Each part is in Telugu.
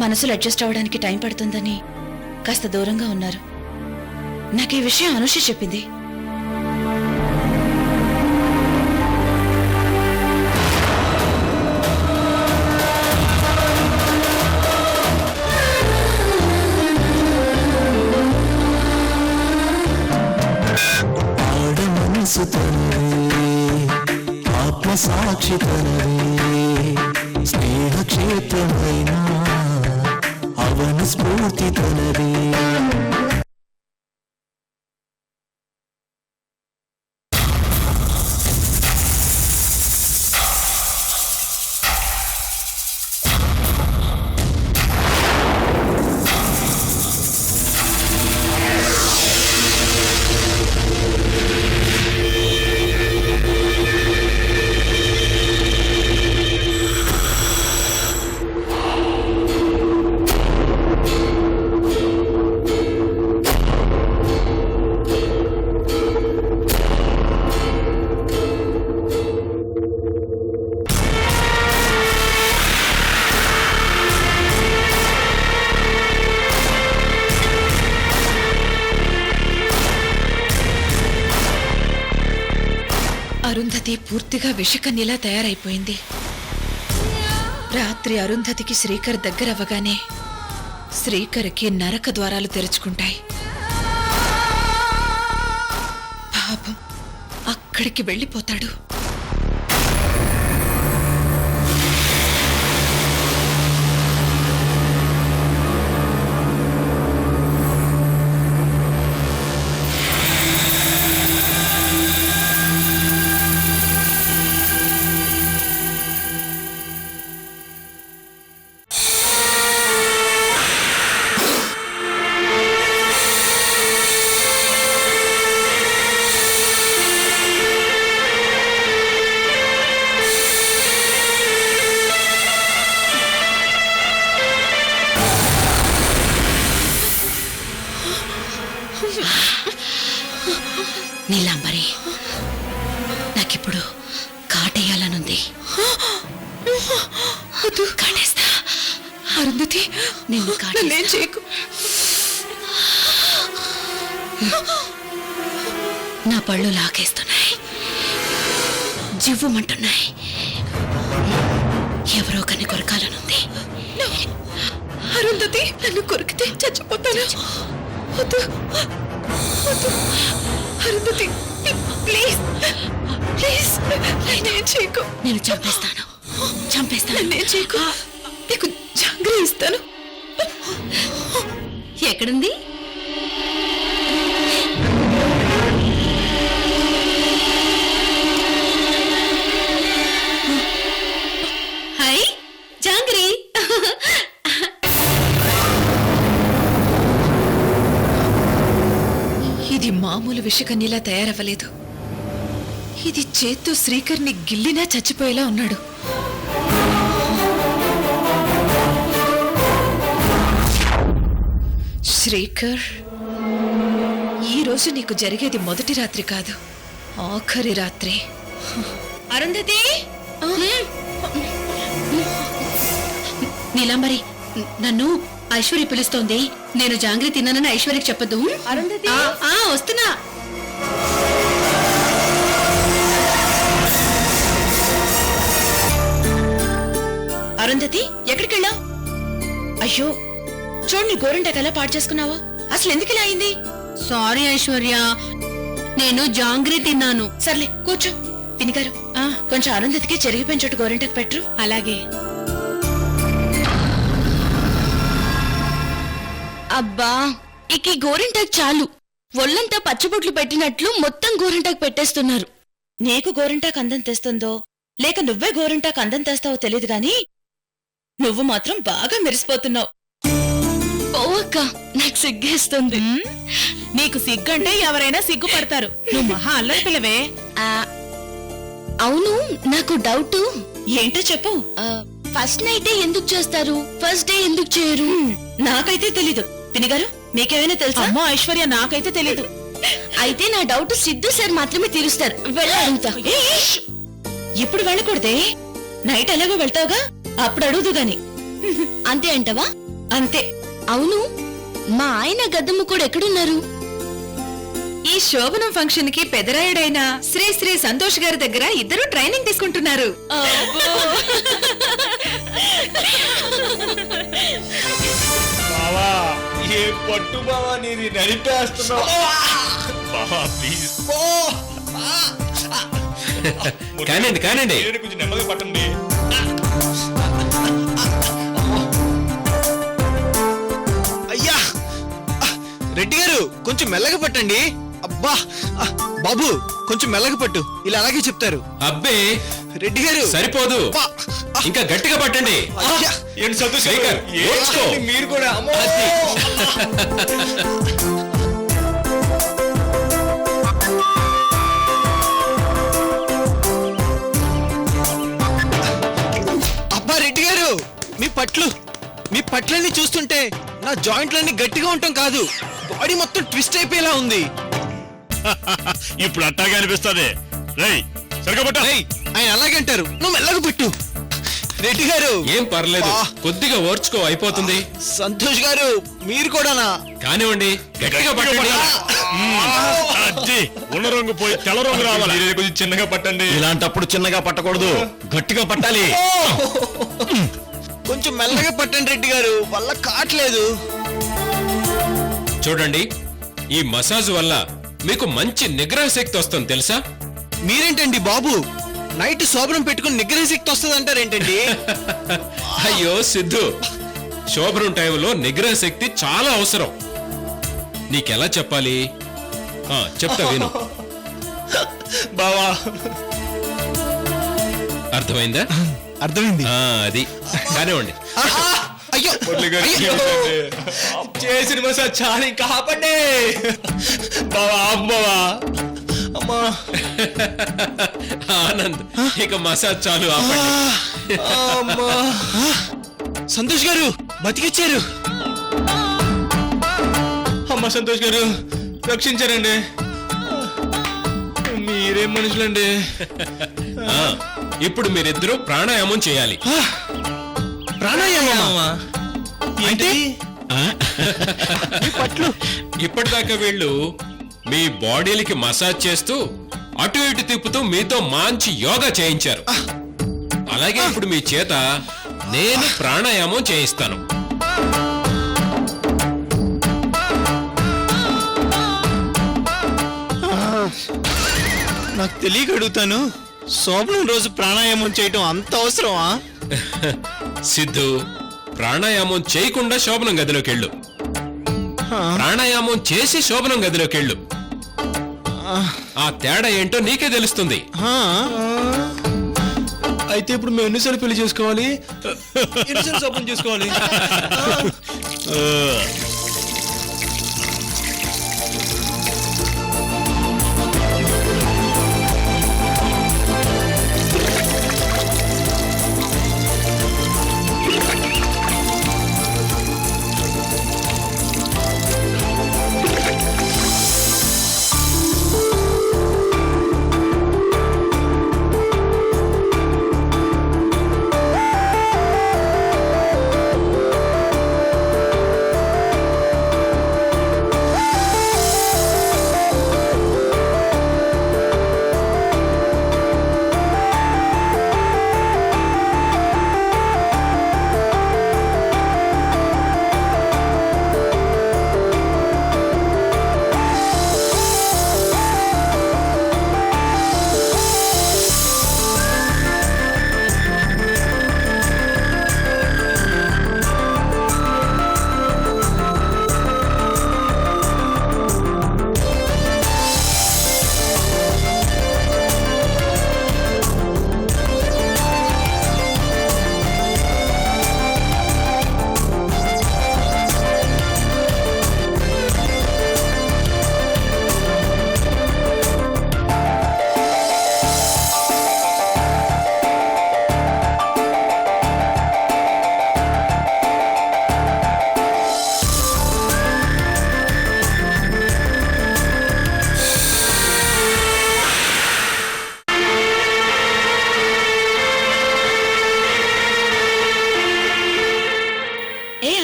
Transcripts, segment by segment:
మనసులు అడ్జస్ట్ అవ్వడానికి టైం పడుతుందని కాస్త దూరంగా ఉన్నారు. నాకు ఈ విషయం అనుష చెప్పింది. ఆత్మసాక్షి స్నేహ క్షేత్రమైన అవన స్ఫూర్తి తనది. అరుంధతి పూర్తిగా విషకన్యలా తయారైపోయింది. రాత్రి అరుంధతికి శ్రీకర్ దగ్గరవ్వగానే శ్రీకర్కి నరక ద్వారాలు తెరుచుకుంటాయి. పాపం అక్కడికి వెళ్ళిపోతాడు. నీలాంబరి, నాకిప్పుడు కాటేయాలనుంది. కాటేస్తా. అరుంధతి, నిన్ను కాటేం చేయకు. నా పళ్ళు లాగేస్తున్నాయి, జివ్వుమంటున్నాయి. ఎవరో కన్ని కొరకాలనుంది. అరుంధతి, నన్ను కొరికితే చచ్చిపోతాను. వద్దు వద్దు అరుంధతి, ప్లీజ్ ప్లీజ్, నేనేం చేయకు. నేను చంపేస్తాను, నేనేం చేయకు. నీకు జాంగ్రీ ఇస్తాను. ఎక్కడుంది? హాయ్ జాంగ్రీ. ఇది మామూలు విషకన్యలా తయారవ్వలేదు. ఇది చేత్తో శ్రీకర్ని గిల్లినా చచ్చిపోయేలా ఉన్నాడు. శ్రీకర్, ఈ రోజు నీకు జరిగేది మొదటి రాత్రి కాదు, ఆఖరి రాత్రి. అరుంధతి, నీలాంబరి, నన్ను ఐశ్వర్య పిలుస్తోంది. నేను జాంగ్రీ తిన్నానని ఐశ్వర్యకి చెప్పద్దు. అరుంధతి, వస్తున్నా. అరుంధతి, ఎక్కడికెళ్ళావు? అయ్యో చూడు, నీ గోరింటాకు ఎలా పాడు చేసుకున్నావా? అసలు ఎందుకు ఇలా అయింది? సారీ ఐశ్వర్య, నేను జాంగ్రీ తిన్నాను. సర్లే కూర్చో. పినిగారు, కొంచెం అరుంధతికి చెరిగిపోయిన చోటు గోరింటాకు పెట్టరు. అలాగే. అబ్బా, ఇక ఈ గోరింటాకు చాలు. ఒళ్ళంతా పచ్చబొట్లు పెట్టినట్లు మొత్తం గోరింటాకు పెట్టేస్తున్నారు. నీకు గోరింటాకు అందం తెస్తుందో లేక నువ్వే గోరింటాకు అందం తెస్తావో తెలియదు గాని నువ్వు మాత్రం బాగా మెరిసిపోతున్నావు. పోవక్క, నాకు సిగ్గేస్తుంది. నీకు సిగ్గంటే ఎవరైనా సిగ్గుపడతారు. నువ్వు మహా అల్లరి పిల్లవే. అవును, నాకు డౌట్. ఏంటో చెప్పు. ఫస్ట్ నైటే ఎందుకు చేస్తారు, ఫస్ట్ డే ఎందుకు చేయరు? నాకైతే తెలీదు. పినిగారు, మీకేమైనా తెలుసా? అమ్మో ఐశ్వర్య, నాకైతే తెలీదు. అయితే నా డౌట్ సిద్ధు సార్ మాత్రమే తీరుస్తారు. వెళ్ళి అడుగుతా. ఇప్పుడు వెళ్ళకూడదే, నైట్ ఎలాగో వెళ్తావుగా, అప్పుడు అడుగుదు గాని. అంతే అంటవా? అంతే. అవును, మా ఆయన గద్దమ్మ కూడా ఎక్కడున్నారు? ఈ శోభనం ఫంక్షన్ కి పెదరాయుడైన శ్రీ శ్రీ సంతోష్ గారి దగ్గర ఇద్దరు ట్రైనింగ్ తీసుకుంటున్నారు. బావా ఏ పట్టు బావా నీది నడిపేస్తున్నావు బావా ప్లీజ్ కానండి కానండి కొంచెం నెమ్మదిగా పట్టండి. అయ్యా రెడ్డి గారు కొంచెం మెల్లగా పట్టండి. అబ్బా బాబు కొంచెం మెల్లగా పట్టు, ఇలా అలాగే చెప్తారు. అబ్బే రెడ్డి గారు సరిపోదు, అబ్బా, ఇంకా గట్టిగా పట్టండి. అయ్యా, ఏంటి సంతోష్ గారు? శేఖర్, ఓర్చుకో. ఏంటి మీరు కూడా అమ్మో! అది. అబ్బా రెడ్డి గారు మీ పట్లన్నీ చూస్తుంటే నా జాయింట్లన్నీ గట్టిగా ఉండటం కాదు, బాడీ మొత్తం ట్విస్ట్ అయిపోయేలా ఉంది. ఇప్పుడు అట్టాగా అనిపిస్తుంది. రేయ్ సరిగా పట్ట. ఏయ్, ఆయన అలాగే అంటారు, నువ్వు మెల్లగా పెట్టు. రెడ్డి గారు ఏం పర్లేదు, ఆ. కొద్దిగా ఓర్చుకో, అయిపోతుంది. సంతోష్ గారు మీరు కూడానా? కానివ్వండి, గట్టిగా పట్టండి. అజ్జి, ఉన్న రంగు పోయి తెల్ల రంగు రావాలి. మీరే కొంచెం చిన్నగా పట్టండి. ఇలాంటప్పుడు చిన్నగా పట్టకూడదు, గట్టిగా పట్టాలి. కొంచెం మెల్లగా పట్టండి రెడ్డి గారు, వల్ల కావట్లేదు. చూడండి, ఈ మసాజ్ వల్ల మీకు మంచి నిగ్రహ శక్తి వస్తుంది తెలుసా? మీరేంటండి బాబు, నైట్ శోభనం పెట్టుకుని నిగ్రహ శక్తి వస్తుంది అంటారేంటండి? అయ్యో సిద్ధు, శోభనం టైంలో నిగ్రహ శక్తి చాలా అవసరం. నీకెలా చెప్పాలి? చెప్తా విను. బావా అర్థమైందా? అర్థమైంది. అది కానివ్వండి. అయ్యో అయ్యో. చేసిన మసా చాలా కాపండి బావా. అమ్మవా అమ్మా ఆనంద్, ఇక మసాజ్ చాలు, ఆపండి. అమ్మా. సంతోష్ గారు బతికిచ్చారు. అమ్మ సంతోష్ గారు రక్షించారండి. మీరేం మనుషులండి. ఆ, ఇప్పుడు మీరిద్దరూ ప్రాణాయామం చేయాలి. ప్రాణాయామమా? ఏంటి? ఇప్పటిదాకా వీళ్ళు మీ బాడీలకి మసాజ్ చేస్తూ అటు ఇటు తిప్పుతూ మీతో మంచి యోగా చేయించారు. అలాగే ఇప్పుడు మీ చేత నేను ప్రాణాయామం చేయిస్తాను. నాకు తెలియక అడుగుతాను, శోభనం రోజు ప్రాణాయామం చేయటం అంత అవసరమా? సిద్ధు, ప్రాణాయామం చేయకుండా శోభనం గదిలోకి వెళ్ళు, ప్రాణాయామం చేసి శోభనం గదిలోకి వెళ్ళు. ఆ తేడా ఏంటో నీకే తెలుస్తుంది. అయితే ఇప్పుడు మేము ఎన్నిసార్లు పెళ్లి చేసుకోవాలి? ఎన్నిసార్లు శోభనం చేసుకోవాలి?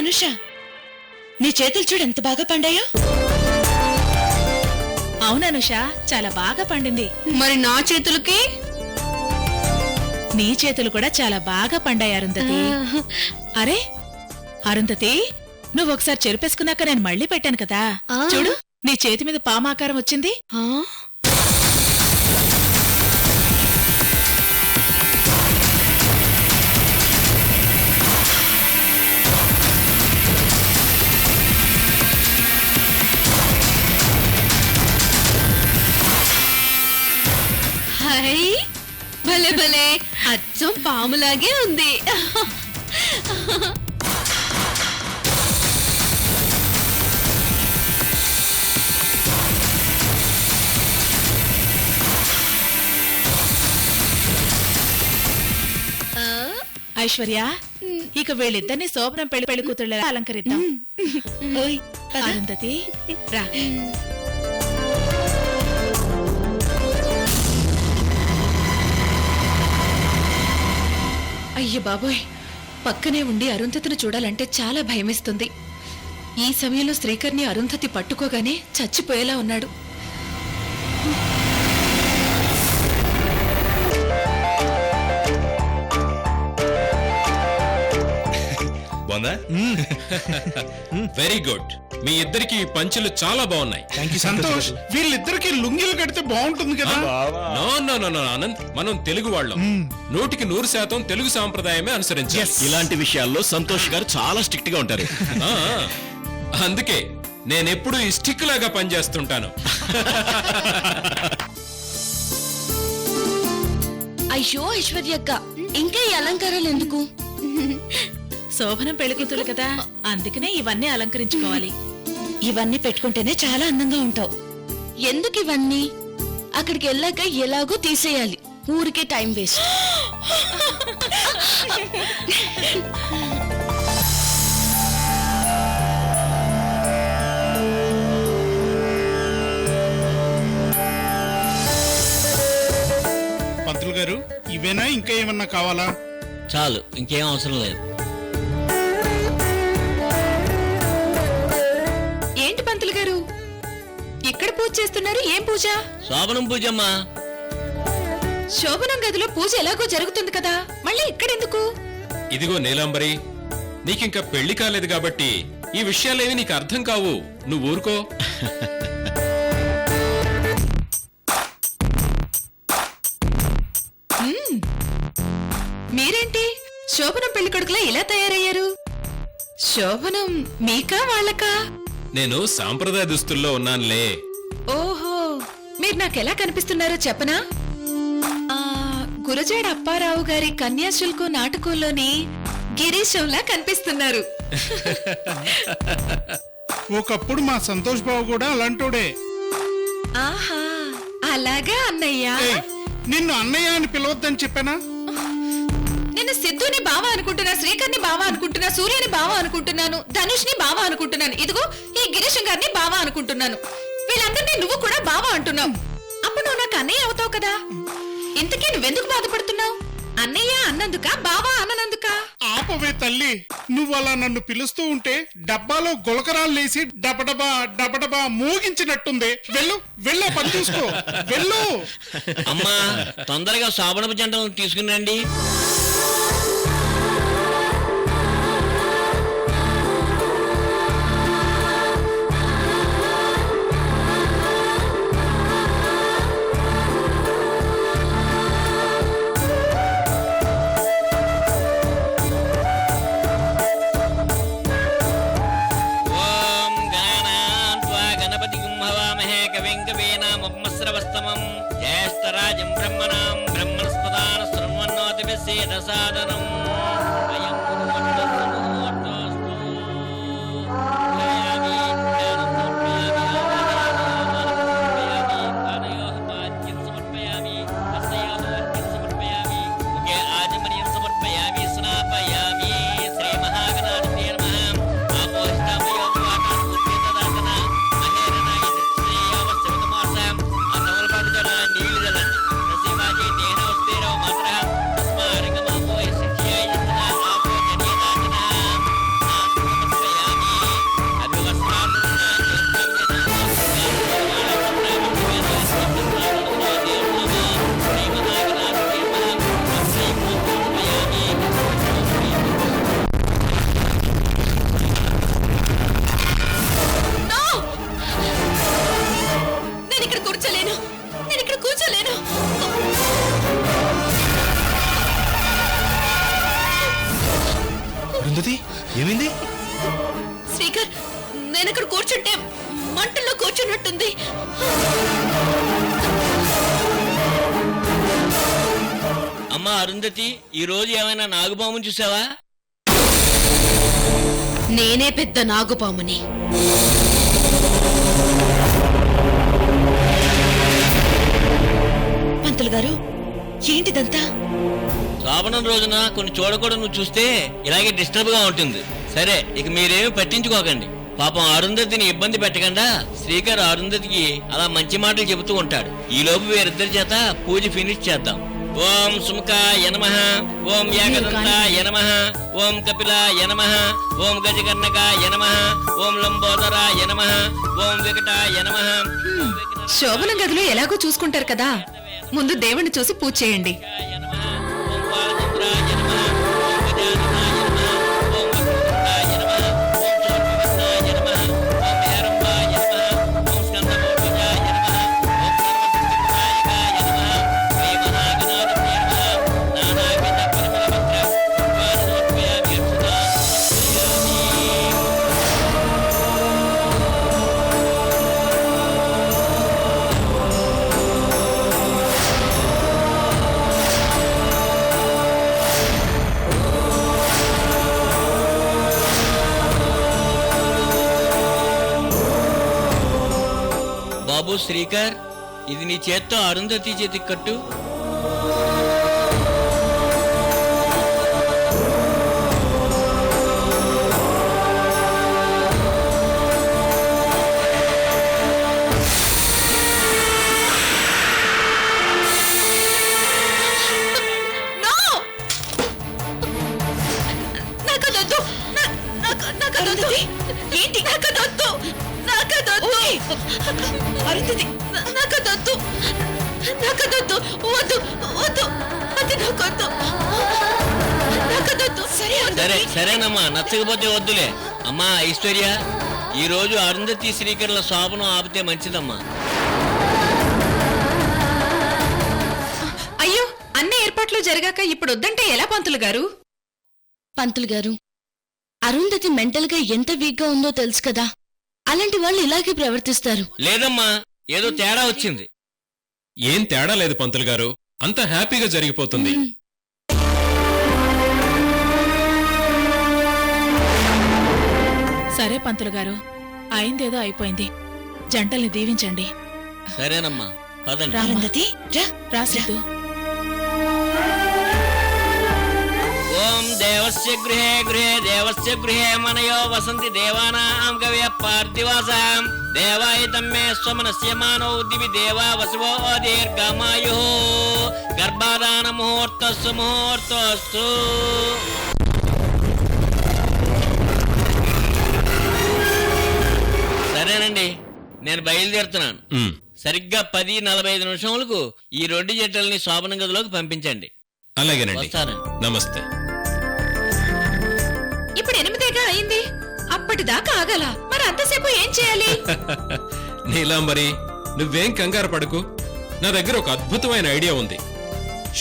అనుష, నీ చేతులు చూడు ఎంత బాగా పండాయో. అవుననుష, చాలా బాగా పండింది. మరి నా చేతులకి? నీ చేతులు కూడా చాలా బాగా పండాయి అరుంధతి. అరే అరుంధతి, నువ్వు ఒకసారి చెరిపేసుకున్నాక నేను మళ్ళీ పెట్టాను కదా, చూడు నీ చేతి మీద పామాకారం వచ్చింది. హాయ్, భలే భలే, అచ్చం పాములాగే ఉంది. ఐశ్వర్య, ఇక వీళ్ళిద్దరిని శోభనం పెళ్లి కూతుళ్ళ అలంకరిద్దాం. ఓయ్ పద. అరుంధతి రా. అయ్య బాబోయ్, పక్కనే ఉండి అరుంధతిని చూడాలంటే చాలా భయమేస్తుంది. ఈ సమయంలో శ్రీకర్ని అరుంధతి పట్టుకోగానే చచ్చిపోయేలా ఉన్నాడు. బాగుందా? Very good. మీ ఇద్దరికి పంచులు చాలా బాగున్నాయి. సంతోష్, వీళ్ళిద్దరికి లుంగీలు కడితే బాగుంటుంది కదా. No no no no Anand, మనం తెలుగు వాళ్ళం. 100% తెలుగు సాంప్రదాయమే అనుసరించాలి. ఇలాంటి విషయాల్లో సంతోష్ గారు చాలా స్ట్రిక్ట్ గా ఉంటారు. ఆ, అందుకే నేనెప్పుడు ఈ స్టిక్ లాగా పనిచేస్తుంటాను. అయ్యో ఐశ్వర్యక్క, ఇంకా ఈ అలంకారాలు ఎందుకు? శోభనం పెళ్లి కూతురు కదా, అందుకనే ఇవన్నీ అలంకరించుకోవాలి. ఇవన్నీ పెట్టుకుంటేనే చాలా అందంగా ఉంటావు. ఎందుకు ఇవన్నీ? అక్కడికి వెళ్ళాక ఎలాగో తీసేయాలి, ఊరికే టైం వేస్ట్. పంతులు గారు, ఇవేనా ఇంకా ఏమన్నా కావాలా? చాలు, ఇంకేం అవసరం లేదు. ఏంటి పంతులు గారు, ఇక్కడ పూజ చేస్తున్నారు? ఏం పూజ? శోభనం పూజమ్మా. శోభనం గదిలో పూజ ఎలాగో జరుగుతుంది కదా, మళ్ళీ ఇక్కడెందుకు? ఇదిగో నీలాంబరి, నీకింకా పెళ్లి కాలేదు కాబట్టి ఈ విషయాలేవి నీకు అర్థం కావు. నువ్వు ఊరుకో. మీరేంటి శోభనం పెళ్లి కొడుకులా ఇలా తయారయ్యారు? శోభనం మీకా వాళ్ళకా? నేను సాంప్రదాయ దుస్తుల్లో ఉన్నానులే. ఓహో, మీరు నాకెలా కనిపిస్తున్నారో చెప్పనా? గురజాడ అప్పారావు గారి కన్యాశుల్కం నాటకంలోని గిరీశంలా కనిపిస్తున్నారు. ఒకప్పుడు మా సంతోష్ బాబు కూడా అలాంటోడే. ఆహా, అలాగా అన్నయ్య. ఏయ్, నిన్ను అన్నయ్య అని పిలవద్దని చెప్పానా? నేను సిద్ధుని బావ అనుకుంటున్నా, శ్రీకర్ని బావ అనుకుంటున్నా, సూర్యని బావ అనుకుంటున్నాను, ధనుష్ని బావ అనుకుంటున్నాను, ఇదిగో ఈ గిరీశం గారిని బావ అనుకుంటున్నాను. వీళ్ళందరినీ నువ్వు కూడా బావ అంటున్నావు. అప్పుడు నువ్వు నాకు అన్నయ్య అవుతావు కదా. ఇంతకీ నువ్వెందుకు బాధపడుతున్నావు? అన్నయ్య అన్నందుక, బావ అన్ననందుక? ఆపవే తల్లి, నువ్వు అలా నన్ను పిలుస్తూ ఉంటే డబ్బాలో గులకరాలు లేసి డబడబా డబడబా మోగించినట్టుంది. వెళ్ళు వెళ్ళు, పని చూసుకో, వెళ్ళు. అమ్మా, తొందరగా శోభనపు జంటలను తీసుకుని రండి. ఓం గణానాన్వా గణపతిం హవామహే కవిం కవీనాముపమస్రవస్తమం జ్యేష్ఠరాజం బ్రహ్మణాం బ్రహ్మణస్పదాన శృణ్వన్నోతిభిస్సేద సాదనం. అయం ముహూర్తస్తు. ధ్యాయామి, ధ్యానం సమర్పయామి, ఆవాహయామి, పాదయోః పాద్యం సమర్పయామి, హస్తయోః అర్ఘ్యం సమర్పయామి, ముఖే ఆచమనీయం సమర్పయామి, స్నాపయామి. శ్రీ మహాగణాధిపతయే నమః. ఆపోహిష్టామయో వివాహాన్ ఉద్యతదాతన మహేరణాయ శ్రేయోవశ్చవితమాసం అన్నవల్పాదజల నీళ్ళజల నసీమాజీ దేహోస్తేరో మాత్రః తస్మారంగమాపోయ శిక్ష శ్రీకర్ నేను ఇక్కడ కూర్చుంటే మంటల్లో కూర్చున్నట్టుంది. అమ్మా అరుంధతి, ఈ రోజు ఏమైనా నాగుపాముని చూసావా? నేనే పెద్ద నాగుపాముని. పంతులు గారు, ఏంటిదంతా? శ్రావణం రోజున కొన్ని చూడకూడదు నువ్వు చూస్తే ఇలాగే డిస్టర్బ్ గా ఉంటుంది. సరే, ఇక మీరేమి పట్టించుకోకండి. పాపం అరుంధతిని ఇబ్బంది పెట్టకుండా శ్రీకర్ అరుంధతికి అలా మంచి మాటలు చెబుతూ ఉంటాడు. ఈ లోపు వీరిద్దరి చేత పూజ ఫినిష్ చేద్దాం. ఓం సుముఖాయ నమః, ఓం ఏకదంతాయ నమః, ఓం కపిలాయ నమః, ఓం గజకర్ణకాయ నమః, ఓం లంబోదరాయ నమః, ఓం వికటాయ నమః. శోభన గదిలో ఎలాగో చూసుకుంటారు కదా, ముందు దేవుణ్ణి చూసి పూజ చేయండి. ఓం బాలచంద్రాయ నమః, ఓం గజాననాయ నమః, ఓం వక్రతుండాయ నమః, ఓం శూర్పకర్ణాయ నమః, ఓం హేరంబాయ నమః, ఓం స్కందపూర్వజాయ నమః, ఓం సర్వసిద్ధిప్రదాయకాయ నమః, శ్రీ మహాగణాధిపతయే నమః. నానావిధ పరిమళపత్ర పుష్పాన్ని సమర్పయామి అర్చనా. బాబు శ్రీకర్, ఇది నీ చేత్తో అరుంధతి చేతికి కట్టు. ఏంటి? నాకదొద్దు, నాకదొద్దు. అరుంధతి, నాకదొద్దు, నాకదొద్దు. వద్దు, వద్దు, అది నాకొద్దు, నాకదొద్దు. సరే సరేనమ్మా, నచ్చకపోతే వద్దులే. అమ్మా ఐశ్వర్య, ఈ రోజు అరుంధతి శ్రీకర్ల శోభనం ఆపితే మంచిదమ్మా. అయ్యో, అన్ని ఏర్పాట్లు జరిగాక ఇప్పుడు వద్దంటే ఎలా పంతులు గారు? పంతులు గారు, అరుంధతి మెంటల్ గా ఎంత వీక్ గా ఉందో తెలుసు కదా, అలాంటి వాళ్ళు ఇలాగే ప్రవర్తిస్తారు. లేదమ్మా, ఏదో తేడా వచ్చింది. ఏం తేడా లేదు పంతులు గారు, అంతా హ్యాపీగా జరిగిపోతుంది. సరే పంతులు గారు, అయిందేదో అయిపోయింది. జంటల్ని దీవించండి. సరేనమ్మా, పదండి. అరుంధతి, రా. రా సిద్ధు. ఓం దేవస్య గృహే గృహే దేవస్య గృహే మనయో వసంతి దేవానాం కవయ పార్థివాసాం దేవాయ తమ్మే స్వమనస్య మానో దివి దేవా వసువో దీర్ఘమాయు గర్భాధాన ముహూర్తస్సు ముహూర్తస్సు. సరేనండి, నేను బయలుదేరుతున్నాను. సరిగ్గా 10:45 నిమిషములకు ఈ 2 జంటల్ని శోభన గదిలోకి పంపించండి. అలాగేనండి. వస్తాను. నమస్తే. ఇప్పుడు 8గా అయింది, అప్పటిదాకా ఆగల. మరి అంతసేపు ఏం చేయాలి? నీలాంబరి, నువ్వేం కంగారు పడకు. నా దగ్గర ఒక అద్భుతమైన ఐడియా ఉంది.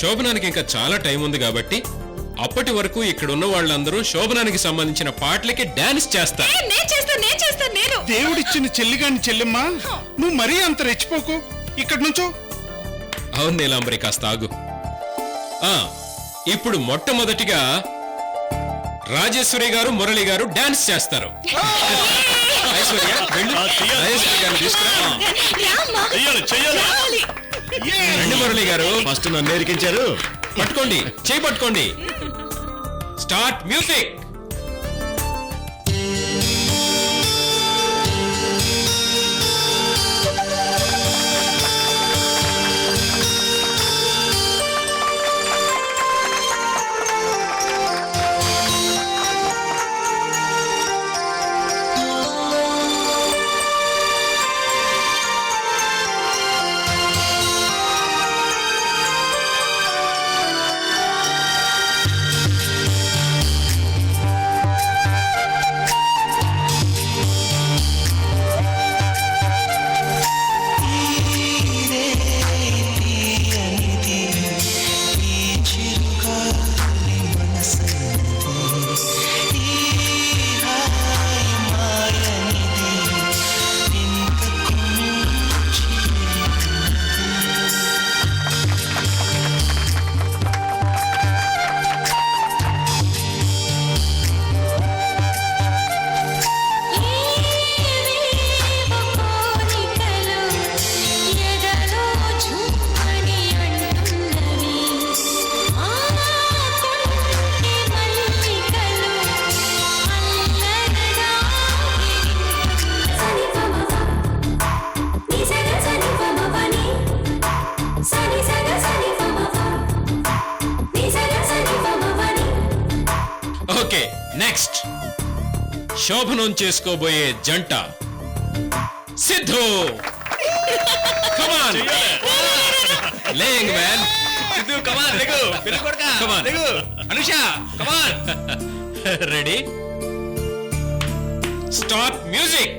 శోభనానికి ఇంకా చాలా టైం ఉంది కాబట్టి అప్పటి వరకు ఇక్కడ ఉన్న వాళ్ళందరూ శోభనానికి సంబంధించిన పాటలకి డాన్స్ చేస్తారు. నేను చేస్తాను. దేవుడిచ్చిన చెల్లిగాని చెల్లెమ్మా, నువ్వు మరీ అంత రెచ్చిపోకు. ఇక్కడి నుంచో. అవును నీలాంబరి, కాస్త ఆగు. ఇప్పుడు మొట్టమొదటిగా రాజేశ్వరి గారు, మురళి గారు డాన్స్ చేస్తారు. ఐశ్వర్య, వెళ్ళు. రాజేశ్వరి గారిని తీసుకురా. రండి మురళి గారు. ఫస్ట్ నన్ను ఎరికించారు. పట్టుకోండి, చేయి పట్టుకోండి. Start music. ఓకే నెక్స్ట్ శోభనం చేసుకోబోయే జంట సిద్ధు కమాన్ లేయింగ్ మ్యాన్ సిద్ధు కమాన్ దిగు పిల్ల కొడుకా Come on. దిగు Anusha come on ready start music